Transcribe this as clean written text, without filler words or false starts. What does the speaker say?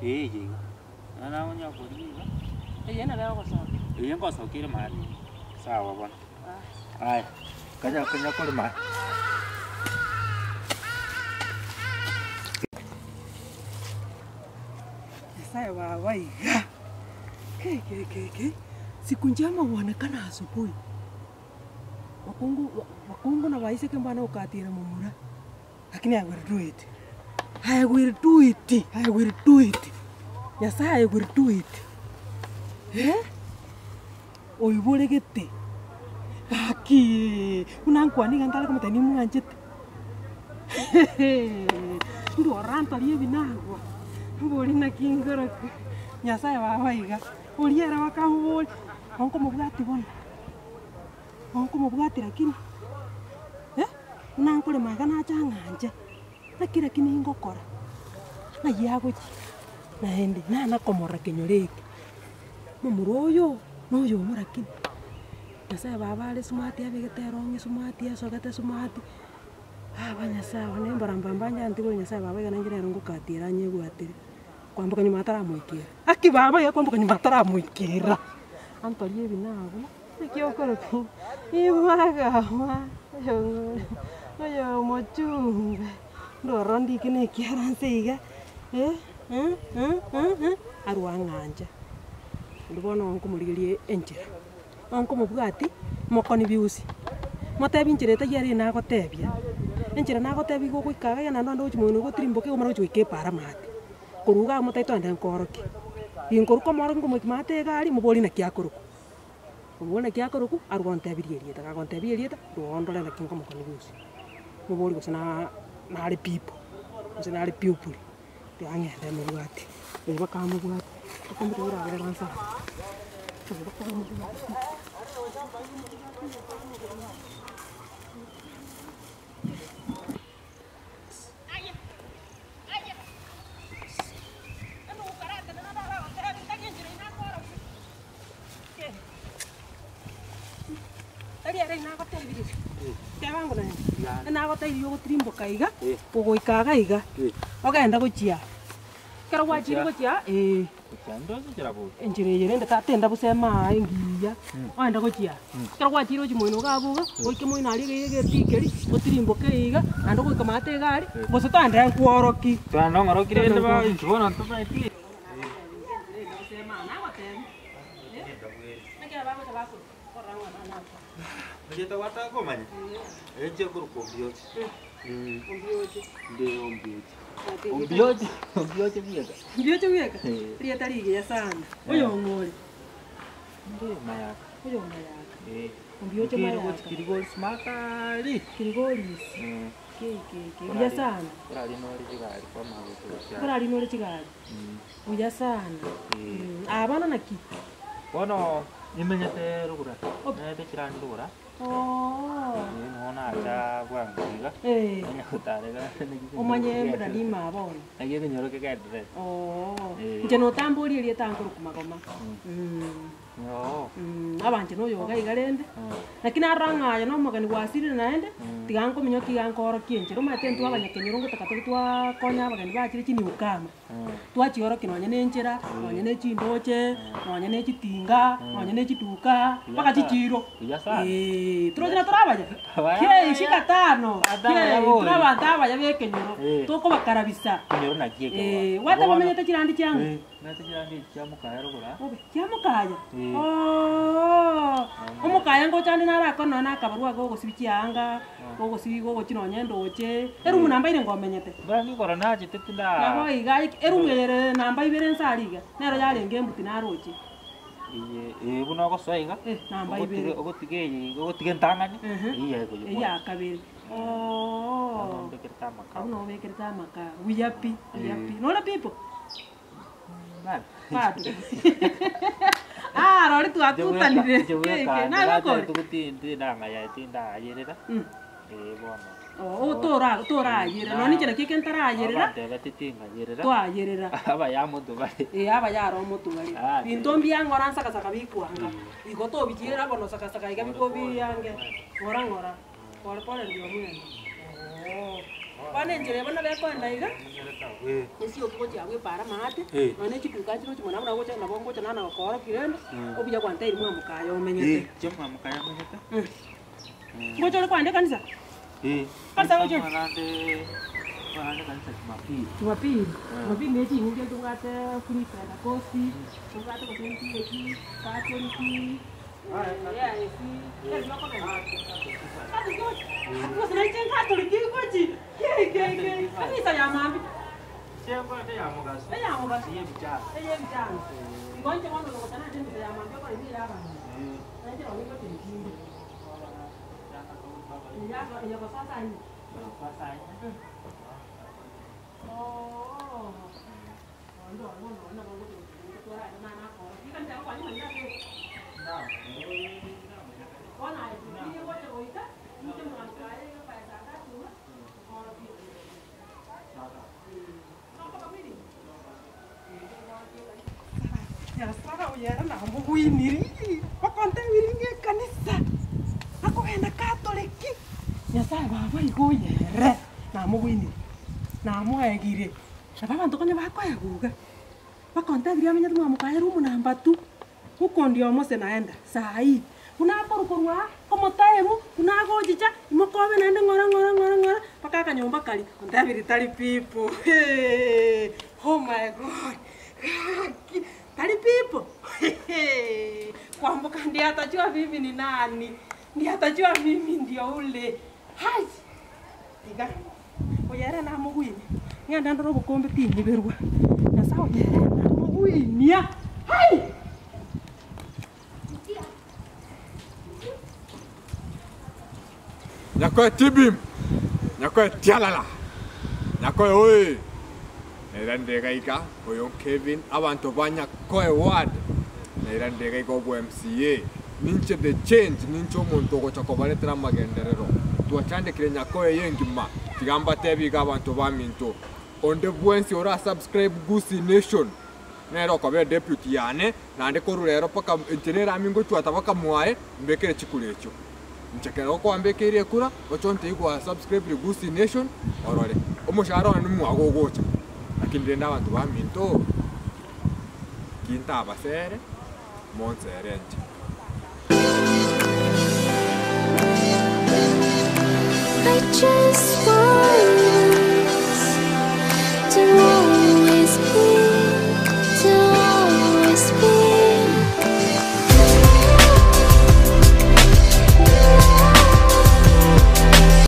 Yiga. Ana onya koriga. Yena leo kwa sawa. Ngosokire mahali. Sawa bwana. Haya. Kaja kule mahali. Sasa wawaiga. Siku njema huonekana asubuhi. Wakungu na waise kembana ukatira mumura. Lakini I will do it. I will do it. I will do it. Yes, I will do it. Oibole gete. Aki. Unankwani ngantala kama tani munganjete. Ndo ranta liye binagwa. Mboli na kingara. Nyasaye wawaiga. Oliera wakamuboli. Onko mubwati bona. Onko mubwati lakini. Unankole magana changanje. Nakira kini ngokora. Na yagoji. Na hende na komora kenyoreke. Mumuroyo noyo murakini. Nyasaye babale sumati abegeteronge sumati asogete sumati. Nyasaye wane mbarambambanya antiko nyasaye babaiga nangira rongo katira nyegwatire. Kwambuka nyuma ataramuikira. Aki baba ya kwambuka nyuma ataramuikira. Antolie binago. Nikiokoro tu. Imagawa. Oyo mochumbe. Ndorondi kine kiaransiga. Arwanganja. Ndibona onko murigirie enjera. Onko mubwati mokoni biusi. Motebi njireta yari na gotebia. Enjera na gotebi go kwikaga ya nando ndo chimono go trimboke go maro chwike para mate. Kuruga motaito ande nkoroke. Inkoruko moro ngo mukimate gari muboli na kiakoruko. Muboli na kiakoruko arwontebirie rieta ga gontebirie rieta ndondole na kingo mokoni biusi. Muboli go sana na ari people. Sana ari people. Tiange ande mubwati. Eba kamubwati. Akamubwira agere ransa. Na gotei yo trimbo kaiga kugoikaga iga ogenda guchia kera gwachire guchia Kando njira bo. enjire yende tatenda busema ingiya ogenda guchia kera gwachire uchimoino gabuga oike moino ari gege tikeri otrimbo keiga ando goika mate gari bose tanda nkworoki Tano ngorokire ende ba inchibona ntobaiti. Mjeta wata komanya. Eje kuru kombioje. Ndio ombioje. Ombioje biega. Mbioje biega. Rieta rigia sana. Oyo ngori. Ndio mayaka. Oyo mayaka. Ombioje mayaka. Kirigoli smakali. Kirigoli. Uya sana. Kurali nori chigari kwa mago. Kurali nori chigari. Uya sana. Abana naki. Bono imenyete rugura. Nede chirani rugura. Nona acha bwangiga. Nyakutarega. Omanye mbona ni mabona. Ageze nyoroke kadre. Nje no tambori ri tankuru kumagoma. Abanje no yoga igarende. Lakini aranga ya no magani wasiri naende. Tiganko minyoki gankoro kienjero matentu abanyakenyero ngo takatu twa konya abagani bakire chini ukama. Twachioro kinonye nenjera, nonye nechindoche, nonye nechitinga, nonye nechituka, paka chichiro. Turojira turabaja. Ke ishika tano. Turabanta ya bekenyero. Toko bakarabisa. Kenyero na kieke. Wata bamenyete kirandi cyangu. Nate kirandi cyamukaya rugura. Cyamukaya. Omukaya ngo cyandi narakona nakabarwa go gosibikyanga, go gosibi go kinonye ndoche. Eru munamba ire ngomenyete. Bangi korona chitetinda. Yabo igai eru mwere namba ibere nsariga. Nero yarenge mbuti naroche. Buno go swaiga. Namba ibere. Ogotige ntangani. Iye ko yo. Iya kabiri. Bekirta maka. Uno bekirta maka. Uyapi. Nola people. Padu. Rori tu akutan dire. Na loko. Tu tinda ngaya tinda ayerera. Bona. Tora ayerera. Noni chena kekentara ayerera. Tega titinga ayerera. To ayerera. Aba ya mutu bale. Aba ya ro mutu bale. Bintombi yango saka saka bikwanga. Igoto bijira bono saka saka iga biko bi yange. Ngora. Pole ndio mwene. Wane njire bona bekwenda iga. Esio kiko cyawe para mate. Wane chikuka chiro chimona muna gocha na bongo chana na koro kirendo. Obuya kwanta iri mwa mukayo umenyete. Chemwa mukayo umenyete. Ngocho kwande kanisa. Kanisa ngocho. Wanade kanisa Jumapili. Jumapili mechi nje tungate kulika na kosi. Tungate kwa senti eki, Katoliki. Yeah, esi. Yes, loko na. Katoliki. Hapo sana chen Katoliki ngochi. Ke. Kanisa ya mambi. Sema ndio ya mugaso. Ya mugaso. Yeye bichana. Yeye bichana. Ngoche mwana loko sana chen ya mambi kwa hivi hapa. Nje wa wingo tingi. Ya kwa sasa hii. Kwa sasa. Ya saka uyara na muguiniri. Bakonte wiringe kanisa. Ako hena Katoliki. Ya saka baba iguyere na muguiniri. Na muegire. Shababa ntokonye bakwaguga. Bakonte biramenya tumwamukaye rumu namba 2. Huko ndio mose naenda. Saa hii. Unakorukorwa como taemu, unagojicha, imokobe naende ngora paka kanyomba kali. Ndabiri tali people. Hey. Oh my god. Tali people. Kwamboka ndiye atajua mimi ni nani. Ndiye atajua mimi ndio ule. Hai. Tiga. Oyera na mugwini. Ngenda ndoro bukombe tinyi berwa. Na sawa oyera na mugwini. Hai. Nyakoe tibim, nyakoe tialala, nyakoe oi. Nairandega ika, oyo Kevin, abantu ba nyakoe ward. Nairandega ika obu MCA. Ninche the change, ninche omuntu ogochakobaretera magenderero. Tuachandikire nyakoe yengima, tigamba tebi ika abantu ba minto. Onde bwensi ora subscribe Gusii Nation. Nero kobe deputy yane, nande korurero paka engineer amingo chuata paka muae, mbekere chikulecho. Nchekera ko ambekere kura ochonte igwa subscribe Gusii Nation orore omushara ni mwago gocha lakini ndenda abantu baminto kinta abasere monsere nje I just